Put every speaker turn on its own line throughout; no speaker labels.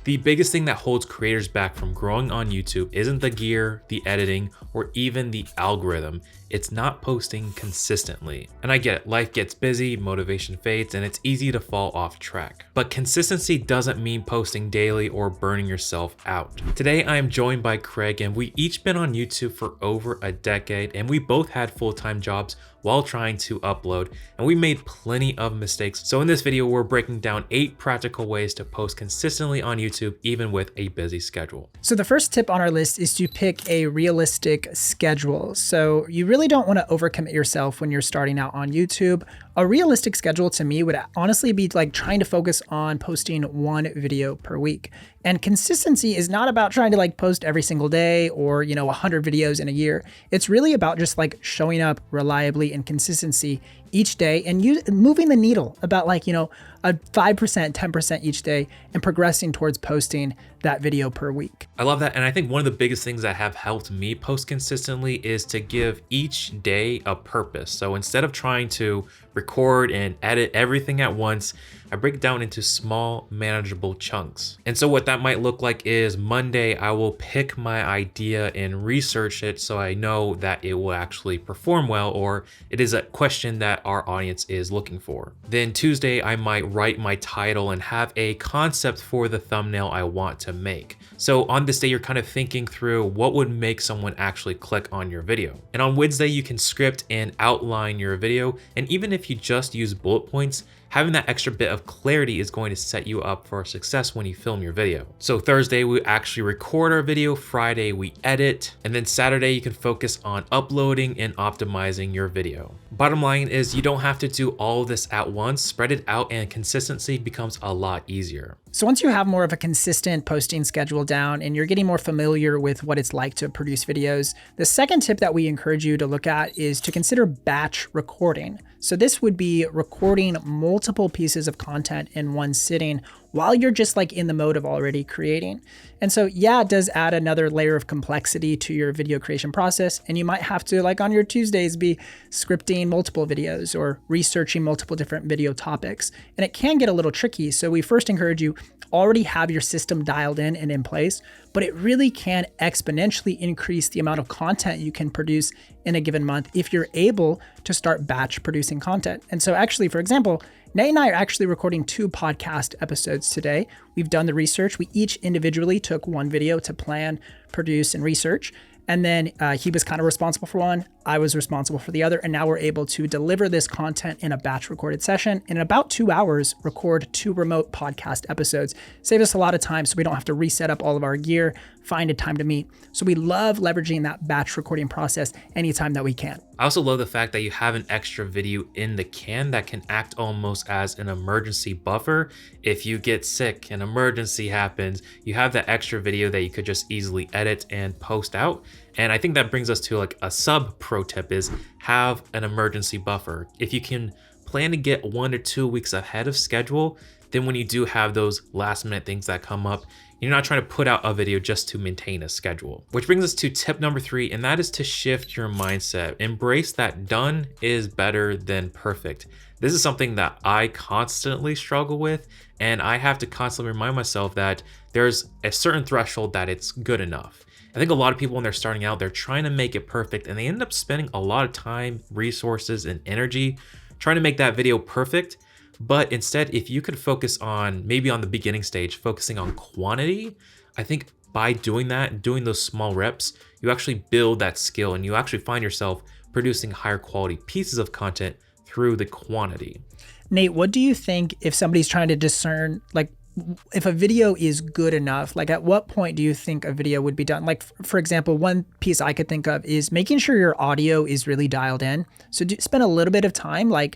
The biggest thing that holds creators back from growing on YouTube isn't the gear, the editing, or even the algorithm. It's not posting consistently. And I get it, life gets busy, motivation fades, and it's easy to fall off track. But consistency doesn't mean posting daily or burning yourself out. Today, I am joined by Craig, and we each been on YouTube for over a decade, and we both had full-time jobs while trying to upload, and we made plenty of mistakes. So in this video, we're breaking down 8 practical ways to post consistently on YouTube, even with a busy schedule.
So the first tip on our list is to pick a realistic schedule. So you really don't want to overcommit yourself when you're starting out on YouTube. A realistic schedule to me would honestly be like trying to focus on posting 1 video per week. And consistency is not about trying to like post every single day or, 100 videos in a year. It's really about just like showing up reliably and consistency each day and moving the needle about like, a 5%, 10% each day and progressing towards posting that video per week.
I love that. And I think one of the biggest things that have helped me post consistently is to give each day a purpose. So instead of trying to record and edit everything at once, I break it down into small, manageable chunks. And so what that might look like is Monday, I will pick my idea and research it so I know that it will actually perform well, or it is a question that our audience is looking for. Then Tuesday, I might write my title and have a concept for the thumbnail I want to make. So on this day, you're kind of thinking through what would make someone actually click on your video. And on Wednesday, you can script and outline your video. And even if you just use bullet points, having that extra bit of clarity is going to set you up for success when you film your video. So Thursday, we actually record our video, Friday, we edit, and then Saturday, you can focus on uploading and optimizing your video. Bottom line is you don't have to do all of this at once, spread it out, and consistency becomes a lot easier.
So once you have more of a consistent posting schedule down and you're getting more familiar with what it's like to produce videos, the second tip that we encourage you to look at is to consider batch recording. So this would be recording multiple pieces of content in one sitting while you're just like in the mode of already creating. And so yeah, it does add another layer of complexity to your video creation process. And you might have to, like on your Tuesdays, be scripting multiple videos or researching multiple different video topics. And it can get a little tricky. So we first encourage you already have your system dialed in and in place, but it really can exponentially increase the amount of content you can produce in a given month if you're able to start batch producing content. And so actually, for example, Nate and I are actually recording 2 podcast episodes today. We've done the research. We each individually took 1 video to plan, produce, and research. And then he was kind of responsible for one, I was responsible for the other, and now we're able to deliver this content in a batch recorded session. And in about 2 hours, record 2 remote podcast episodes. Save us a lot of time so we don't have to reset up all of our gear, find a time to meet. So we love leveraging that batch recording process anytime that we can.
I also love the fact that you have an extra video in the can that can act almost as an emergency buffer. If you get sick, an emergency happens, you have that extra video that you could just easily edit and post out. And I think that brings us to like a sub pro tip is have an emergency buffer. If you can plan to get 1 or 2 weeks ahead of schedule, then when you do have those last minute things that come up, you're not trying to put out a video just to maintain a schedule. Which brings us to tip number 3, and that is to shift your mindset. Embrace that done is better than perfect. This is something that I constantly struggle with, and I have to constantly remind myself that there's a certain threshold that it's good enough. I think a lot of people when they're starting out, they're trying to make it perfect and they end up spending a lot of time, resources, and energy trying to make that video perfect. But instead, if you could focus on, maybe on the beginning stage, focusing on quantity, I think by doing that, doing those small reps, you actually build that skill and you actually find yourself producing higher quality pieces of content through the quantity.
Nate, what do you think if somebody's trying to discern, like, if a video is good enough, like at what point do you think a video would be done? Like, for example, one piece I could think of is making sure your audio is really dialed in. So spend a little bit of time like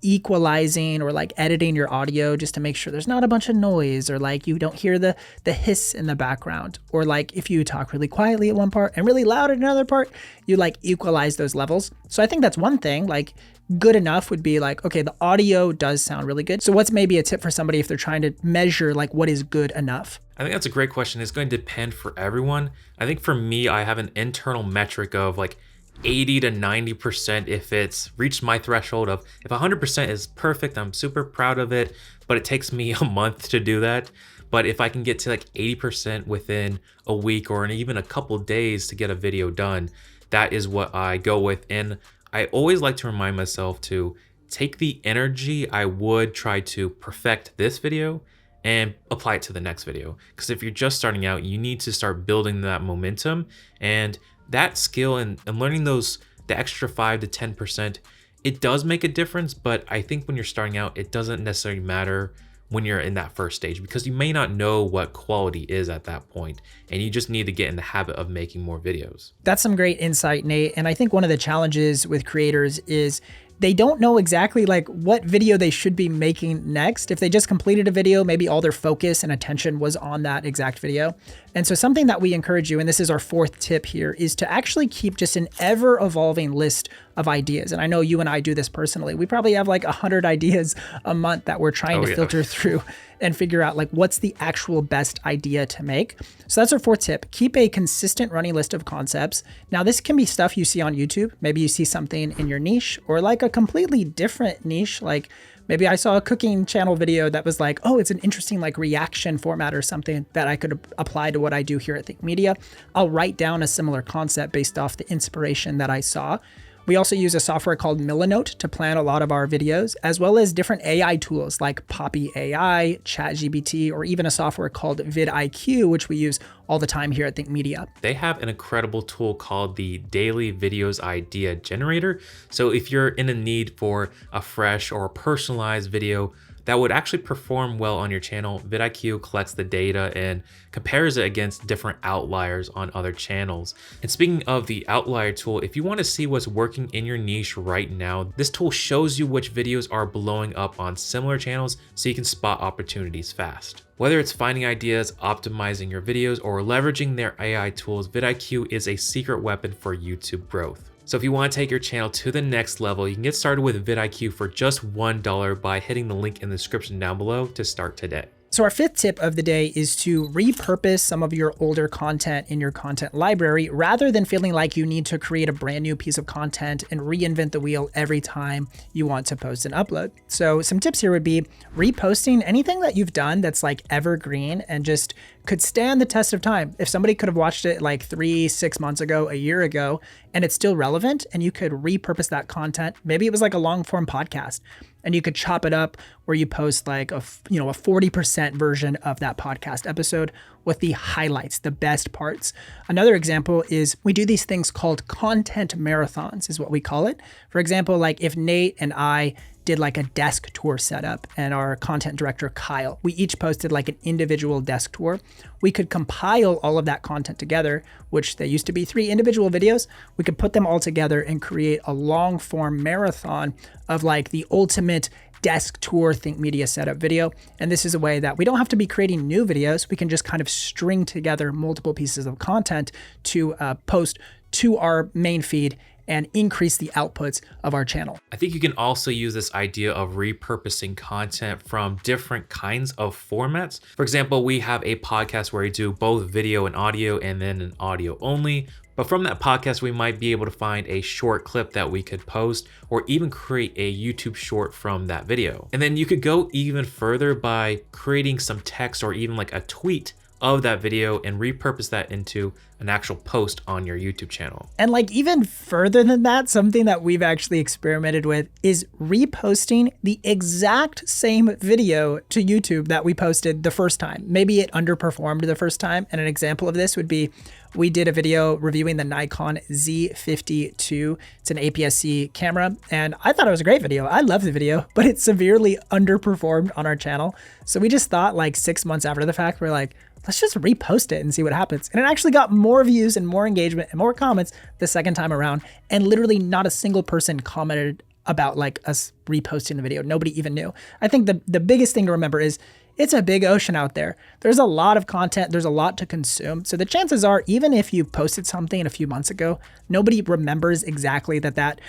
equalizing or like editing your audio just to make sure there's not a bunch of noise or like you don't hear the hiss in the background, or like if you talk really quietly at one part and really loud at another part, you like equalize those levels. So I think that's one thing. Like good enough would be like, okay, the audio does sound really good. So what's maybe a tip for somebody if they're trying to measure like what is good enough?
I think that's a great question. It's going to depend for everyone. I think for me, I have an internal metric of like 80 to 90% if it's reached my threshold of, if 100% is perfect, I'm super proud of it, but it takes me a month to do that. But if I can get to like 80% within a week or even a couple days to get a video done, that is what I go with. And I always like to remind myself to take the energy I would try to perfect this video and apply it to the next video. Because if you're just starting out, you need to start building that momentum, and that skill and learning the extra 5 to 10%, it does make a difference. But I think when you're starting out, it doesn't necessarily matter when you're in that first stage, because you may not know what quality is at that point, and you just need to get in the habit of making more videos.
That's some great insight, Nate. And I think one of the challenges with creators is they don't know exactly like what video they should be making next. If they just completed a video, maybe all their focus and attention was on that exact video. And so something that we encourage you, and this is our fourth tip here, is to actually keep just an ever evolving list of ideas. And I know you and I do this personally. We probably have like 100 ideas a month that we're trying to filter through and figure out like what's the actual best idea to make. So that's our fourth tip. Keep a consistent running list of concepts. Now this can be stuff you see on YouTube. Maybe you see something in your niche, or like a completely different niche. Like maybe I saw a cooking channel video that was like, oh, it's an interesting like reaction format or something that I could apply to what I do here at Think Media. I'll write down a similar concept based off the inspiration that I saw. We also use a software called Milanote to plan a lot of our videos, as well as different AI tools like Poppy AI, ChatGPT, or even a software called VidIQ, which we use all the time here at Think Media.
They have an incredible tool called the Daily Videos Idea Generator. So if you're in a need for a fresh or personalized video that would actually perform well on your channel, VidIQ collects the data and compares it against different outliers on other channels. And speaking of the outlier tool, if you want to see what's working in your niche right now, this tool shows you which videos are blowing up on similar channels so you can spot opportunities fast. Whether it's finding ideas, optimizing your videos, or leveraging their AI tools, VidIQ is a secret weapon for YouTube growth. So if you want to take your channel to the next level, you can get started with VidIQ for just $1 by hitting the link in the description down below to start today.
So our fifth tip of the day is to repurpose some of your older content in your content library rather than feeling like you need to create a brand new piece of content and reinvent the wheel every time you want to post and upload. So some tips here would be reposting anything that you've done that's like evergreen and just could stand the test of time. If somebody could have watched it like 3-6 months ago, a year ago, and it's still relevant, and you could repurpose that content. Maybe it was like a long form podcast, and you could chop it up where you post like a 40% version of that podcast episode with the highlights, the best parts. Another example is we do these things called content marathons is what we call it. For example, like if Nate and I did like a desk tour setup and our content director, Kyle, we each posted like an individual desk tour. We could compile all of that content together, which they used to be 3 individual videos. We could put them all together and create a long form marathon of like the ultimate desk tour Think Media setup video. And this is a way that we don't have to be creating new videos. We can just kind of string together multiple pieces of content to post to our main feed and increase the outputs of our channel.
I think you can also use this idea of repurposing content from different kinds of formats. For example, we have a podcast where we do both video and audio and then an audio only. But from that podcast, we might be able to find a short clip that we could post or even create a YouTube short from that video. And then you could go even further by creating some text or even like a tweet of that video and repurpose that into an actual post on your YouTube channel.
And like even further than that, something that we've actually experimented with is reposting the exact same video to YouTube that we posted the first time. Maybe it underperformed the first time. And an example of this would be we did a video reviewing the Nikon Z52. It's an APS-C camera, and I thought it was a great video. I love the video, but it severely underperformed on our channel. So we just thought like 6 months after the fact, we're like, let's just repost it and see what happens. And it actually got more views and more engagement and more comments the second time around. And literally not a single person commented about like us reposting the video. Nobody even knew. I think the biggest thing to remember is it's a big ocean out there. There's a lot of content. There's a lot to consume. So the chances are, even if you posted something a few months ago, nobody remembers exactly that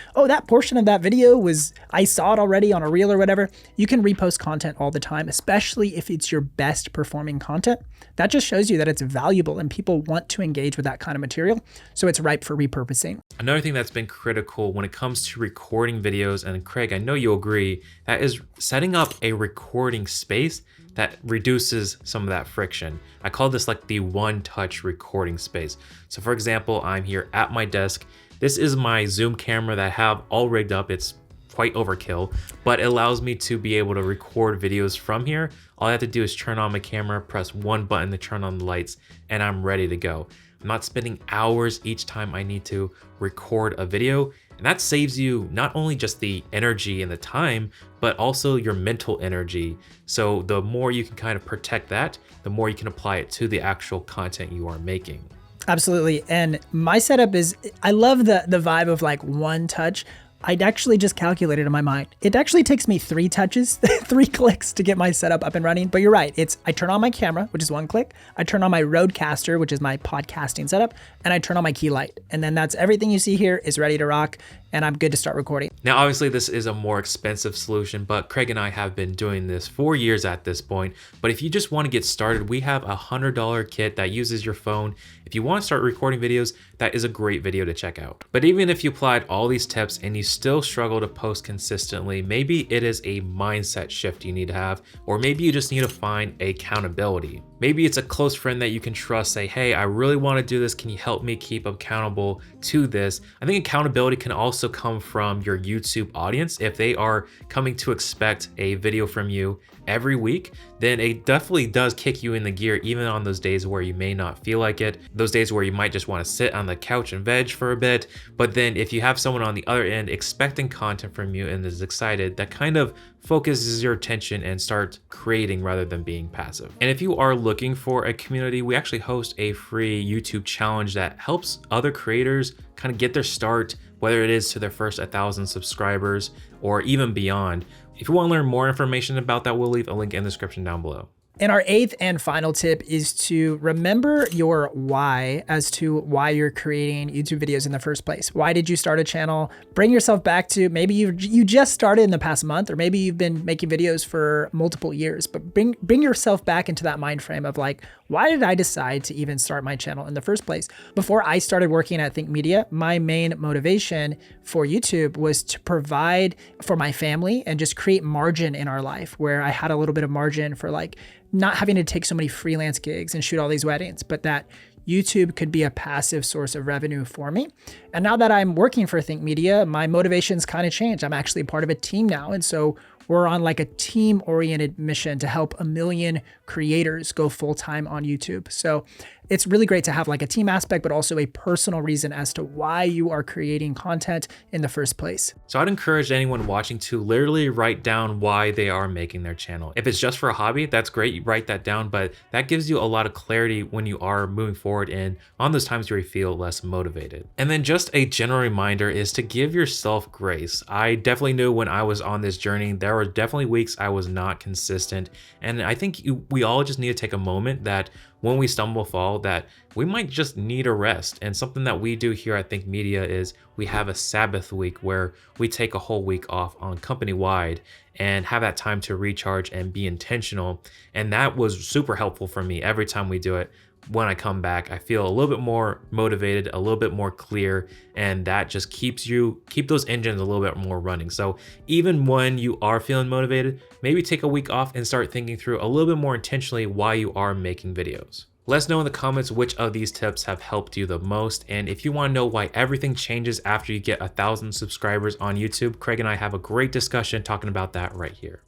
portion of that video was, I saw it already on a reel or whatever. You can repost content all the time, especially if it's your best performing content. That just shows you that it's valuable and people want to engage with that kind of material. So it's ripe for repurposing.
Another thing that's been critical when it comes to recording videos, and Craig, I know you'll agree, that is setting up a recording space that reduces some of that friction. I call this like the one-touch recording space. So for example, I'm here at my desk. This is my Zoom camera that I have all rigged up. It's quite overkill, but it allows me to be able to record videos from here. All I have to do is turn on my camera, press one button to turn on the lights, and I'm ready to go. I'm not spending hours each time I need to record a video. And that saves you not only just the energy and the time, but also your mental energy. So the more you can kind of protect that, the more you can apply it to the actual content you are making.
Absolutely. And my setup is, I love the vibe of like one touch. I'd actually just calculated in my mind. It actually takes me 3 touches, 3 clicks to get my setup up and running. But you're right. I turn on my camera, which is 1 click. I turn on my Rodecaster, which is my podcasting setup, and I turn on my key light. And then that's everything you see here is ready to rock, and I'm good to start recording.
Now, obviously this is a more expensive solution, but Craig and I have been doing this for years at this point. But if you just want to get started, we have a $100 kit that uses your phone. If you want to start recording videos, that is a great video to check out. But even if you applied all these tips and you still struggle to post consistently, maybe it is a mindset shift you need to have, or maybe you just need to find accountability. Maybe it's a close friend that you can trust, say, hey, I really want to do this. Can you help me keep accountable to this? I think accountability can also come from your YouTube audience. If they are coming to expect a video from you every week, then it definitely does kick you in the gear, even on those days where you may not feel like it, those days where you might just want to sit on the couch and veg for a bit. But then if you have someone on the other end expecting content from you and is excited, that kind of focuses your attention and starts creating rather than being passive. And if you are looking for a community, we actually host a free YouTube challenge that helps other creators kind of get their start, whether it is to their first 1,000 subscribers or even beyond. If you want to learn more information about that, we'll leave a link in the description down below.
And our 8th and final tip is to remember your why as to why you're creating YouTube videos in the first place. Why did you start a channel? Bring yourself back to maybe you just started in the past month, or maybe you've been making videos for multiple years, but bring yourself back into that mind frame of like, why did I decide to even start my channel in the first place? Before I started working at Think Media, my main motivation for YouTube was to provide for my family and just create margin in our life, where I had a little bit of margin for like not having to take so many freelance gigs and shoot all these weddings, but that YouTube could be a passive source of revenue for me. And now that I'm working for Think Media, my motivations kind of changed. I'm actually part of a team now. And so we're on like a team-oriented mission to help 1 million creators go full-time on YouTube. So it's really great to have like a team aspect, but also a personal reason as to why you are creating content in the first place.
So I'd encourage anyone watching to literally write down why they are making their channel. If it's just for a hobby, that's great, you write that down, but that gives you a lot of clarity when you are moving forward and on those times where you feel less motivated. And then just a general reminder is to give yourself grace. I definitely knew when I was on this journey, there were definitely weeks I was not consistent. And I think we all just need to take a moment that when we stumble fall, that we might just need a rest. And something that we do here at Think Media is we have a Sabbath week where we take a whole week off on company-wide and have that time to recharge and be intentional. And that was super helpful for me every time we do it. When I come back, I feel a little bit more motivated, a little bit more clear, and that just keep those engines a little bit more running. So even when you are feeling motivated, maybe take a week off and start thinking through a little bit more intentionally why you are making videos. Let us know in the comments which of these tips have helped you the most. And if you want to know why everything changes after you get 1,000 subscribers on YouTube, Craig and I have a great discussion talking about that right here.